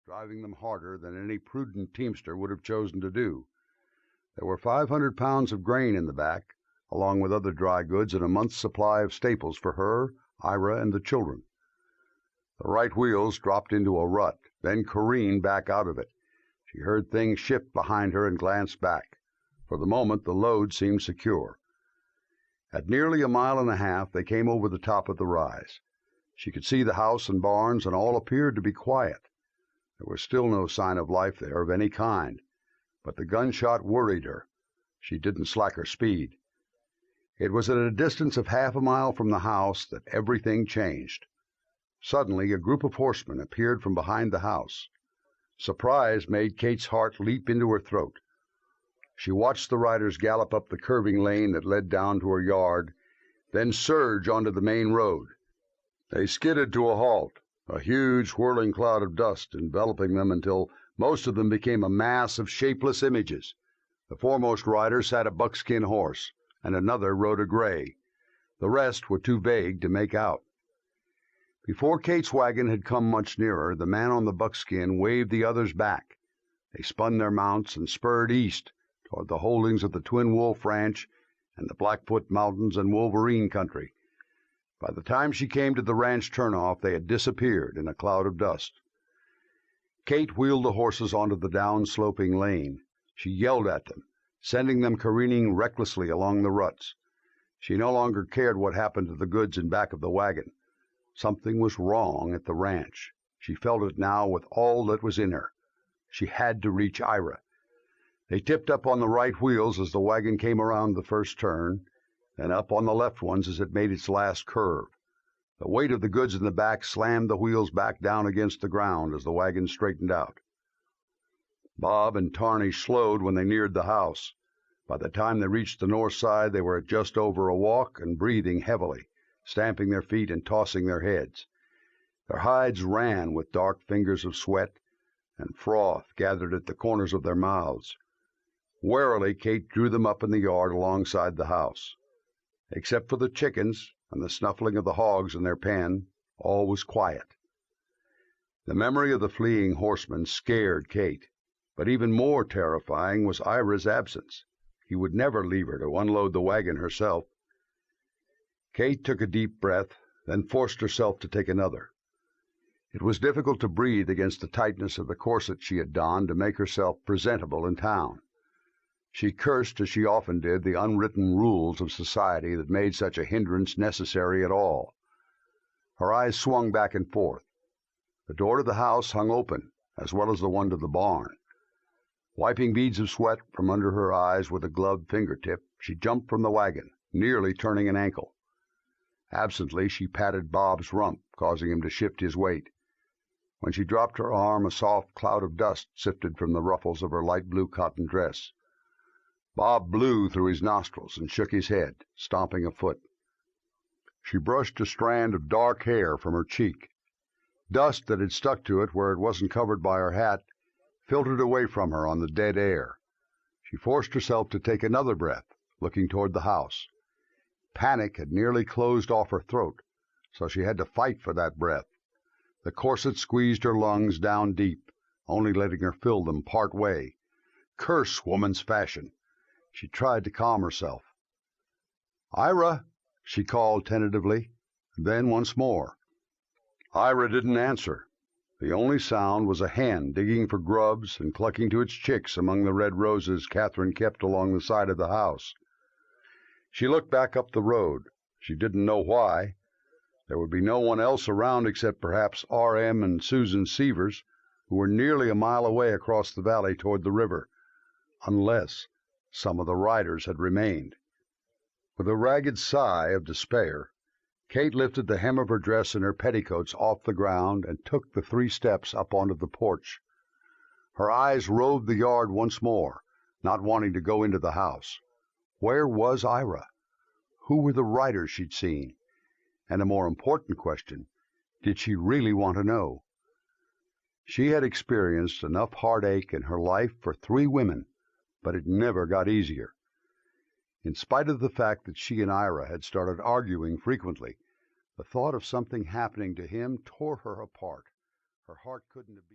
driving them harder than any prudent teamster would have chosen to do. There were 500 pounds of grain in the back, along with other dry goods and a month's supply of staples for her, Ira, and the children. The right wheels dropped into a rut, then careened back out of it. She heard things shift behind her and glanced back. For the moment, the load seemed secure. At nearly a mile and a half, they came over the top of the rise. She could see the house and barns, and all appeared to be quiet. There was still no sign of life there of any kind, but the gunshot worried her. She didn't slack her speed. It was at a distance of half a mile from the house that everything changed. Suddenly, a group of horsemen appeared from behind the house. Surprise made Kate's heart leap into her throat. She watched the riders gallop up the curving lane that led down to her yard, then surge onto the main road. They skidded to a halt, a huge whirling cloud of dust enveloping them until most of them became a mass of shapeless images. The foremost rider sat a buckskin horse, and another rode a gray. The rest were too vague to make out. Before Kate's wagon had come much nearer, the man on the buckskin waved the others back. They spun their mounts and spurred east toward the holdings of the Twin Wolf Ranch and the Blackfoot Mountains and Wolverine country. By the time she came to the ranch turnoff, they had disappeared in a cloud of dust. Kate wheeled the horses onto the down-sloping lane. She yelled at them, sending them careening recklessly along the ruts. She no longer cared what happened to the goods in back of the wagon. Something was wrong at the ranch. She felt it now with all that was in her. She had to reach Ira. They tipped up on the right wheels as the wagon came around the first turn, then up on the left ones as it made its last curve. The weight of the goods in the back slammed the wheels back down against the ground as the wagon straightened out. Bob and Tarnish slowed when they neared the house. By the time they reached the north side, they were at just over a walk and breathing heavily, stamping their feet and tossing their heads. Their hides ran with dark fingers of sweat, and froth gathered at the corners of their mouths. Warily, Kate drew them up in the yard alongside the house. Except for the chickens and the snuffling of the hogs in their pen, all was quiet. The memory of the fleeing horsemen scared Kate, but even more terrifying was Ira's absence. He would never leave her to unload the wagon herself. Kate took a deep breath, then forced herself to take another. It was difficult to breathe against the tightness of the corset she had donned to make herself presentable in town. She cursed, as she often did, the unwritten rules of society that made such a hindrance necessary at all. Her eyes swung back and forth. The door to the house hung open, as well as the one to the barn. Wiping beads of sweat from under her eyes with a gloved fingertip, she jumped from the wagon, nearly turning an ankle. Absently, she patted Bob's rump, causing him to shift his weight. When she dropped her arm, a soft cloud of dust sifted from the ruffles of her light blue cotton dress. Bob blew through his nostrils and shook his head, stomping a foot. She brushed a strand of dark hair from her cheek. Dust that had stuck to it where it wasn't covered by her hat filtered away from her on the dead air. She forced herself to take another breath, looking toward the house. Panic had nearly closed off her throat, so she had to fight for that breath. The corset squeezed her lungs down deep, only letting her fill them part way. Curse woman's fashion! She tried to calm herself. "Ira!" she called tentatively, then once more. Ira didn't answer. The only sound was a hen digging for grubs and clucking to its chicks among the red roses Kathryn kept along the side of the house. She looked back up the road. She didn't know why. There would be no one else around except perhaps R.M. and Susan Severs, who were nearly a mile away across the valley toward the river, unless some of the riders had remained. With a ragged sigh of despair, Kate lifted the hem of her dress and her petticoats off the ground and took the 3 steps up onto the porch. Her eyes roved the yard once more, not wanting to go into the house. Where was Ira? Who were the riders she'd seen? And a more important question, did she really want to know? She had experienced enough heartache in her life for 3 women, but it never got easier. In spite of the fact that she and Ira had started arguing frequently, the thought of something happening to him tore her apart. Her heart couldn't have beaten.